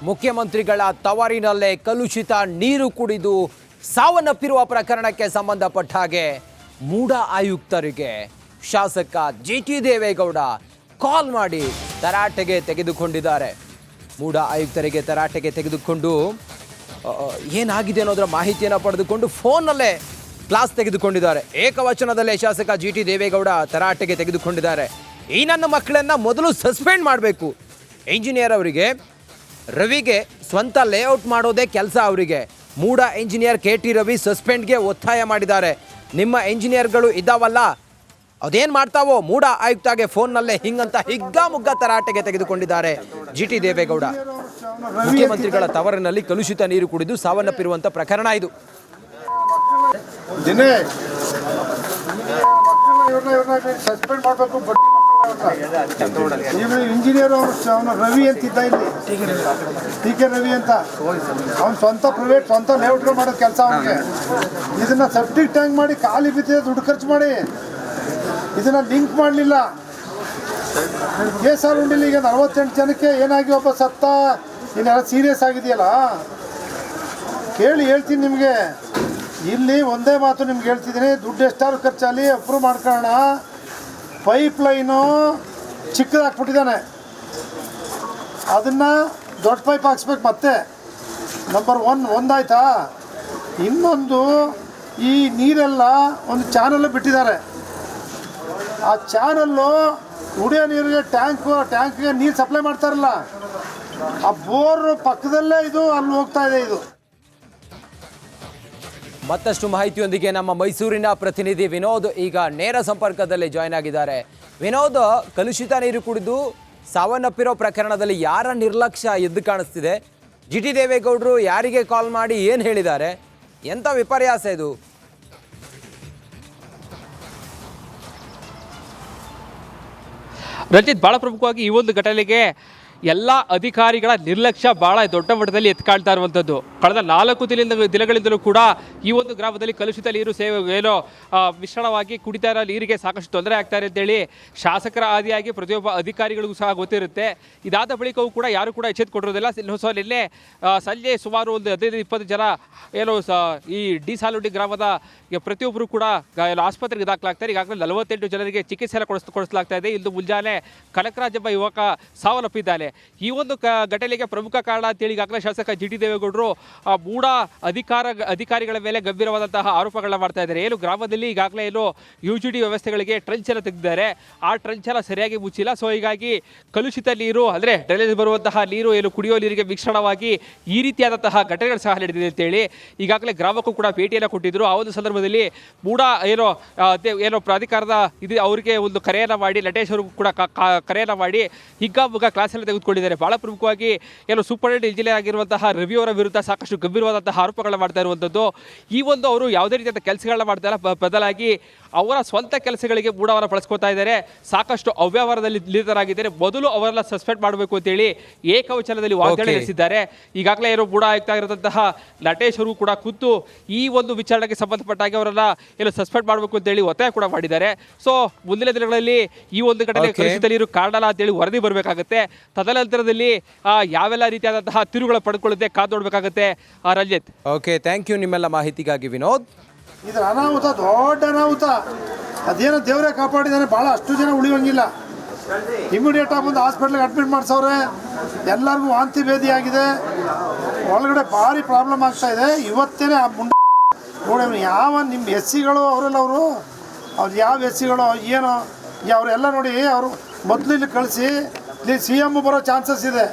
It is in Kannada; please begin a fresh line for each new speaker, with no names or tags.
ಮುಖ್ಯಮಂತ್ರಿಗಳ ತವರಿನಲ್ಲೇ ಕಲುಷಿತ ನೀರು ಕುಡಿದು ಸಾವನ್ನಪ್ಪಿರುವ ಪ್ರಕರಣಕ್ಕೆ ಸಂಬಂಧಪಟ್ಟ ಹಾಗೆ ಮೂಡ ಆಯುಕ್ತರಿಗೆ ಶಾಸಕ ಜಿಟಿ ದೇವೇಗೌಡ ಕಾಲ್ ಮಾಡಿ ತರಾಟೆಗೆ ತೆಗೆದುಕೊಂಡಿದ್ದಾರೆ. ಮೂಡ ಆಯುಕ್ತರಿಗೆ ತರಾಟೆಗೆ ತೆಗೆದುಕೊಂಡು ಏನಾಗಿದೆ ಅನ್ನೋದರ ಮಾಹಿತಿಯನ್ನು ಪಡೆದುಕೊಂಡು ಫೋನ್ನಲ್ಲೇ ಕ್ಲಾಸ್ ತೆಗೆದುಕೊಂಡಿದ್ದಾರೆ. ಏಕವಚನದಲ್ಲೇ ಶಾಸಕ ಜಿಟಿ ದೇವೇಗೌಡ ತರಾಟೆಗೆ ತೆಗೆದುಕೊಂಡಿದ್ದಾರೆ. ಈ ನನ್ನ ಮಕ್ಕಳನ್ನು ಮೊದಲು ಸಸ್ಪೆಂಡ್ ಮಾಡಬೇಕು. ಇಂಜಿನಿಯರ್ ಅವರಿಗೆ ರವಿಗೆ ಸ್ವಂತ ಲೇಔಟ್ ಮಾಡೋದೇ ಕೆಲಸ. ಅವರಿಗೆ ಮೂಡ ಇಂಜಿನಿಯರ್ KT ರವಿ ಸಸ್ಪೆಂಡ್ಗೆ ಒತ್ತಾಯ ಮಾಡಿದ್ದಾರೆ. ನಿಮ್ಮ ಇಂಜಿನಿಯರ್ಗಳು ಇದ್ದಾವಲ್ಲ, ಅದೇನು ಮಾಡ್ತಾವೋ ಮೂಡ ಆಯುಕ್ತಾಗೆ ಫೋನ್ನಲ್ಲೇ ಹಿಂಗಂತ ಹಿಗ್ಗಾಮುಗ್ಗ ತರಾಟೆಗೆ ತೆಗೆದುಕೊಂಡಿದ್ದಾರೆ ಜಿಟಿ ದೇವೇಗೌಡ. ಮುಖ್ಯಮಂತ್ರಿಗಳ ತವರಿನಲ್ಲಿ ಕಲುಷಿತ ನೀರು ಕುಡಿದು ಸಾವನ್ನಪ್ಪಿರುವಂಥ ಪ್ರಕರಣ ಇದು.
ಸಸ್ಪೆಂಡ್ ಮಾಡಬೇಕು. ಇಂಜಿನಿಯರ್ ಅವನು ರವಿ ಅಂತಿದ್ದ ಇಲ್ಲಿ, TK ರವಿ ಅಂತ. ಅವ್ನು ಸ್ವಂತ ಲೇಔಟ್ ಮಾಡೋ ಕೆಲಸ ಅವನಿಗೆ. ಇದನ್ನ ಸೆಪ್ಟಿಕ್ ಟ್ಯಾಂಕ್ ಮಾಡಿ ಖಾಲಿ ಬಿದ್ದಿದೆ, ದುಡ್ಡು ಖರ್ಚು ಮಾಡಿ ಇದನ್ನ ಲಿಂಕ್ ಮಾಡಲಿಲ್ಲ. ಕೇಸ್ ಉಂಡಿಲ್ಲ. ಈಗ 48 ಜನಕ್ಕೆ ಏನಾಗಿ ಒಬ್ಬ ಸತ್ತ, ಇನ್ನೆಲ್ಲ ಸೀರಿಯಸ್ ಆಗಿದೆಯಲ್ಲ. ಕೇಳಿ ಹೇಳ್ತೀನಿ ನಿಮಗೆ. ಇಲ್ಲಿ ಒಂದೇ ಮಾತು ನಿಮ್ಗೆ ಹೇಳ್ತಿದ್ದೀನಿ, ದುಡ್ಡು ಎಷ್ಟಾದ್ರು ಖರ್ಚಲ್ಲಿ ಅಪ್ರೂವ್ ಮಾಡ್ಕೊಳ್ಳೋಣ. ಪೈಪ್ ಲೈನು ಚಿಕ್ಕದಾಕ್ಬಿಟ್ಟಿದ್ದಾನೆ, ಅದನ್ನು ದೊಡ್ಡ ಪೈಪ್ ಹಾಕ್ಸ್ಬೇಕು. ಮತ್ತೆ ನಂಬರ್ 1 ಒಂದಾಯ್ತಾ. ಇನ್ನೊಂದು, ಈ ನೀರೆಲ್ಲ ಒಂದು ಚಾನಲ್ಲು ಬಿಟ್ಟಿದ್ದಾರೆ. ಆ ಚಾನಲ್ಲು ಕುಡಿಯೋ ನೀರಿಗೆ ಟ್ಯಾಂಕ್ಗೆ ನೀರು ಸಪ್ಲೈ ಮಾಡ್ತಾರಲ್ಲ, ಆ ಬೋರ್ ಪಕ್ಕದಲ್ಲೇ ಇದು ಅಲ್ಲಿ ಹೋಗ್ತಾ ಇದೆ. ಇದು
ಮತ್ತಷ್ಟು ಮಾಹಿತಿಯೊಂದಿಗೆ ನಮ್ಮ ಮೈಸೂರಿನ ಪ್ರತಿನಿಧಿ ವಿನೋದ್ ಈಗ ನೇರ ಸಂಪರ್ಕದಲ್ಲಿ ಜಾಯ್ನ್ ಆಗಿದ್ದಾರೆ. ವಿನೋದ್, ಕಲುಷಿತ ನೀರು ಕುಡಿದು ಸಾವನ್ನಪ್ಪಿರೋ ಪ್ರಕರಣದಲ್ಲಿ ಯಾರ ನಿರ್ಲಕ್ಷ್ಯ ಎದ್ದು ಕಾಣಿಸ್ತಿದೆ? ಜಿಟಿ ದೇವೇಗೌಡರು ಯಾರಿಗೆ ಕಾಲ್ ಮಾಡಿ ಏನು ಹೇಳಿದ್ದಾರೆ? ಎಂಥ ವಿಪರ್ಯಾಸ ಇದು?
ರಂಜಿತ್, ಭಾಳ ಪ್ರಮುಖವಾಗಿ ಈ ಒಂದು ಘಟನೆಗೆ ಎಲ್ಲ ಅಧಿಕಾರಿಗಳ ನಿರ್ಲಕ್ಷ್ಯ ಭಾಳ ದೊಡ್ಡ ಮಟ್ಟದಲ್ಲಿ ಎತ್ಕಾಳ್ತಾ ಇರುವಂಥದ್ದು. ಕಳೆದ 4 ದಿನಗಳಿಂದಲೂ ಕೂಡ ಈ ಒಂದು ಗ್ರಾಮದಲ್ಲಿ ಕಲುಷಿತ ನೀರು ಏನೋ ಮಿಶ್ರಣವಾಗಿ ಕುಡಿತಾ ಇರೋ ನೀರಿಗೆ ಸಾಕಷ್ಟು ತೊಂದರೆ ಆಗ್ತಾ ಇದೆ ಅಂತೇಳಿ ಶಾಸಕರ ಆದಿಯಾಗಿ ಪ್ರತಿಯೊಬ್ಬ ಅಧಿಕಾರಿಗಳಿಗೂ ಸಹ ಗೊತ್ತಿರುತ್ತೆ. ಇದಾದ ಬಳಿಕವೂ ಕೂಡ ಯಾರು ಕೂಡ ಎಚ್ಚೆತ್ತುಕೊಂಡಿರೋದಿಲ್ಲ. ನಿನ್ನೆ ಸಂಜೆ ಸುಮಾರು ಒಂದು 15-20 ಜನ ಏನೋ ಈ ಡಿ ಸಾಲುಂಡಿ ಗ್ರಾಮದ ಪ್ರತಿಯೊಬ್ಬರು ಕೂಡ ಆಸ್ಪತ್ರೆಗೆ ದಾಖಲಾಗ್ತಾರೆ. ಈಗಾಗಲೇ 48 ಜನರಿಗೆ ಚಿಕಿತ್ಸೆಯನ್ನು ಕೊಡಿಸಲಾಗ್ತಾ ಇದೆ. ಇಂದು ಮುಂಜಾನೆ ಕನಕರಾಜ್ ಎಂಬ ಯುವಕ ಸಾವನ್ನಪ್ಪಿದ್ದಾನೆ. ಈ ಒಂದು ಘಟನೆಗೆ ಪ್ರಮುಖ ಕಾರಣ ಅಂತೇಳಿ ಈಗಾಗಲೇ ಶಾಸಕ ಜಿಟಿ ದೇವೇಗೌಡರು ಮೂಡ ಅಧಿಕಾರಿಗಳ ಮೇಲೆ ಗಂಭೀರವಾದಂತಹ ಆರೋಪಗಳನ್ನ ಮಾಡ್ತಾ ಇದ್ದಾರೆ. ಏನು ಗ್ರಾಮದಲ್ಲಿ ಈಗಾಗಲೇ ಏನು UGD ವ್ಯವಸ್ಥೆಗಳಿಗೆ ಟ್ರಂಚ್ ಎಲ್ಲ ತೆಗೆದಿದ್ದಾರೆ, ಆ ಟ್ರಂಚ್ ಎಲ್ಲ ಸರಿಯಾಗಿ ಮುಚ್ಚಿಲ್ಲ. ಸೊ ಹೀಗಾಗಿ ಕಲುಷಿತ ನೀರು ಅಂದರೆ ಡ್ರೈನೇಜ್ ಬರುವಂತಹ ನೀರು ಏನು ಕುಡಿಯೋ ನೀರಿಗೆ ಮಿಶ್ರಣವಾಗಿ ಈ ರೀತಿಯಾದಂತಹ ಘಟನೆಗಳು ಸಹ ನಡೆದಿದೆ ಅಂತೇಳಿ ಈಗಾಗಲೇ ಗ್ರಾಮಕ್ಕೂ ಕೂಡ ಭೇಟಿಯನ್ನು ಕೊಟ್ಟಿದ್ರು. ಆ ಒಂದು ಸಂದರ್ಭದಲ್ಲಿ ಮೂಡ ಏನೋ ಪ್ರಾಧಿಕಾರದ ಅವರಿಗೆ ಒಂದು ಕರೆಯನ್ನು ಮಾಡಿ, ನಟೇಶ್ ಅವ್ರಿಗೂ ಕೂಡ ಕರೆಯನ್ನು ಮಾಡಿ ಹಿಗ್ಗಾಮುಗ್ಗ ಕ್ಲಾಸಲ್ಲಿ ತೆಗೆದುಕೊಂಡಿದ್ದಾರೆ. ಬಹಳ ಪ್ರಮುಖವಾಗಿ ಏನು ಸೂಪರಿಂಟೆಂಡೆಂಟ್ ಇಂಜಿನಿಯರ್ ಆಗಿರುವಂತಹ ರವಿ ಅವರ ವಿರುದ್ಧ ಸಾಕಷ್ಟು ಗಂಭೀರವಾದಂತಹ ಆರೋಪಗಳನ್ನ ಮಾಡ್ತಾ ಇರುವಂಥದ್ದು. ಈ ಒಂದು ಅವರು ಯಾವುದೇ ರೀತಿಯಾದ ಕೆಲಸಗಳನ್ನ ಮಾಡ್ತಾ ಇಲ್ಲ, ಬದಲಾಗಿ ಅವರ ಸ್ವಂತ ಕೆಲಸಗಳಿಗೆ ಮೂಡವನ್ನ ಬಳಸ್ಕೊತಾ ಇದ್ದಾರೆ. ಸಾಕಷ್ಟು ಅವ್ಯವಹಾರದಲ್ಲಿ ನಿರತರಾಗಿದ್ದಾರೆ. ಮೊದಲು ಅವರೆಲ್ಲ ಸಸ್ಪೆಂಡ್ ಮಾಡಬೇಕು ಅಂತೇಳಿ ಏಕವಚನದಲ್ಲಿ ವಾಗ್ದಾಳಿ ನಡೆಸಿದ್ದಾರೆ. ಈಗಾಗಲೇ ಏನು ಮೂಡ ಆಯುಕ್ತ ಆಗಿರುವಂತಹ ನಟೇಶ್ ಅವರು ಕೂಡ ಖುದ್ದು ಈ ಒಂದು ವಿಚಾರಣೆಗೆ ಸಂಬಂಧಪಟ್ಟಾಗಿ ಅವರನ್ನ ಏನು ಸಸ್ಪೆಂಡ್ ಮಾಡಬೇಕು ಅಂತೇಳಿ ಒತ್ತಾಯ ಕೂಡ ಮಾಡಿದ್ದಾರೆ. ಸೊ ಮುಂದಿನ ದಿನಗಳಲ್ಲಿ ಈ ಒಂದು ಘಟನೆ ಕಲುಷಿತ ನೀರು ಕಾರಣ ಅಂತೇಳಿ ವರದಿ ಬರಬೇಕಾಗುತ್ತೆ. ತದನಂತರದಲ್ಲಿ ಯಾವೆಲ್ಲ ರೀತಿಯಾದಂತಹ ತಿರುವುಗಳು ಪಡ್ಕೊಳ್ಳುತ್ತೆ ಕಾದು ನೋಡಬೇಕಾಗುತ್ತೆ. ರಂಜಿತ್,
ಓಕೆ, ಥ್ಯಾಂಕ್ ಯು ನಿಮ್ಮೆಲ್ಲ ಮಾಹಿತಿಗಾಗಿ ವಿನೋದ್.
ಇದ್ರ ಅನಾಹುತ ದೊಡ್ಡ ಅನಾಹುತ. ಅದೇನೋ ದೇವರೇ ಕಾಪಾಡಿದಾನೆ. ಭಾಳ ಅಷ್ಟು ಜನ ಉಳಿಯೋಂಗಿಲ್ಲ. ಇಮಿಡಿಯೇಟ್ ಆಗಿ ಬಂದು ಹಾಸ್ಪಿಟ್ಲಿಗೆ ಅಡ್ಮಿಟ್ ಮಾಡಿಸವ್ರೆ. ಎಲ್ಲರಿಗೂ ವಾಂತಿ ಭೇದಿ ಆಗಿದೆ. ಒಳಗಡೆ ಭಾರಿ ಪ್ರಾಬ್ಲಮ್ ಆಗ್ತಾ ಇದೆ. ಇವತ್ತೇನೆ ಆ ನೋಡಿ, ಯಾವ ನಿಮ್ಮ SCಗಳು ಅವರೆಲ್ಲ ಅವ್ರು ಯಾವ SCಗಳು ಏನೋ ಅವರೆಲ್ಲ ನೋಡಿ, ಅವರು ಮೊದಲು ಇಲ್ಲಿ ಕಳಿಸಿ ಇಲ್ಲಿ CM ಬರೋ ಚಾನ್ಸಸ್ ಇದೆ.